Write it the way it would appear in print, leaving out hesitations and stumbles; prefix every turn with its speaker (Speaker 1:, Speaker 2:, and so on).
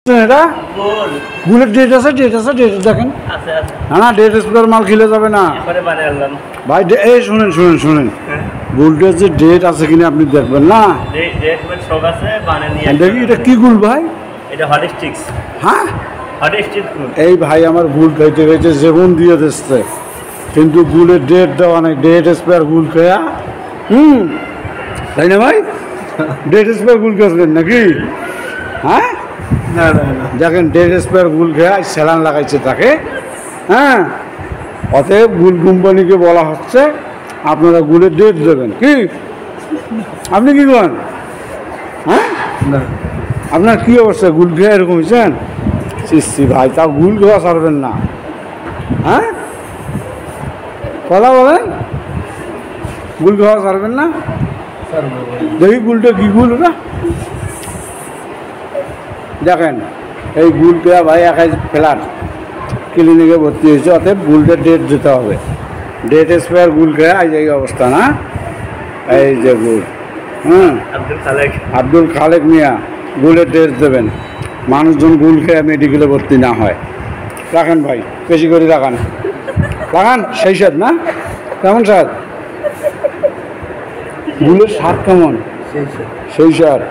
Speaker 1: এটা গুলের ডেট আছে দেখেন না ডেট স্পেয়ার মাল খেলে যাবে না ভাই। এই শুনেন গুলটার যে ডেট আছে কিনা আপনি দেখবেন না। দেখি এটা কি গুল ভাই? হ্যাঁ এই ভাই আমার গুল খাইতে খাইতে জীবন দিয়ে দিচ্ছে, কিন্তু গুলের ডেট দেওয়া নেই। ডেট স্পেয়ার গুল খেয়া তাই না ভাই? ডেট স্পেয়ার গুল খেয়েছেন নাকি? হ্যাঁ না দেখেন ডেট স্পেয়ার গুল খেয়া স্যালান লাগাইছে তাকে। হ্যাঁ অতএব গুল কোম্পানিকে বলা হচ্ছে আপনারা গুলের ডেট দেবেন। কি আপনি কি করেন? হ্যাঁ আপনার কী অবস্থা? গুল খেয়ে এরকম হয়েছেন? সৃষ্টি ভাই তাও গুল খাওয়া ছাড়বেন না। হ্যাঁ কথা বলেন, গুল খাওয়া ছাড়বেন না? দেখি গুলটা কি গুল ওটা দেখেন। এই গুল খেয়া ভাই একাই ফ্ল্যাট ক্লিনিকে ভর্তি হয়েছে, অতএব গুলটা ডেট দিতে হবে। ডেট স্পেয়ার গুল খেয়া এই অবস্থা না। এই যে গুল আব্দুল খালেক মিয়া গুলের ডেট দেবেন, মানুষজন গুল খেয়ে মেডিকেলে ভর্তি না হয়। রাখেন ভাই, বেশি করে রাখান সেই স্বাদ না? কেমন স্বাদ? গুলের স্বাদ কেমন? সেই স্বাদ।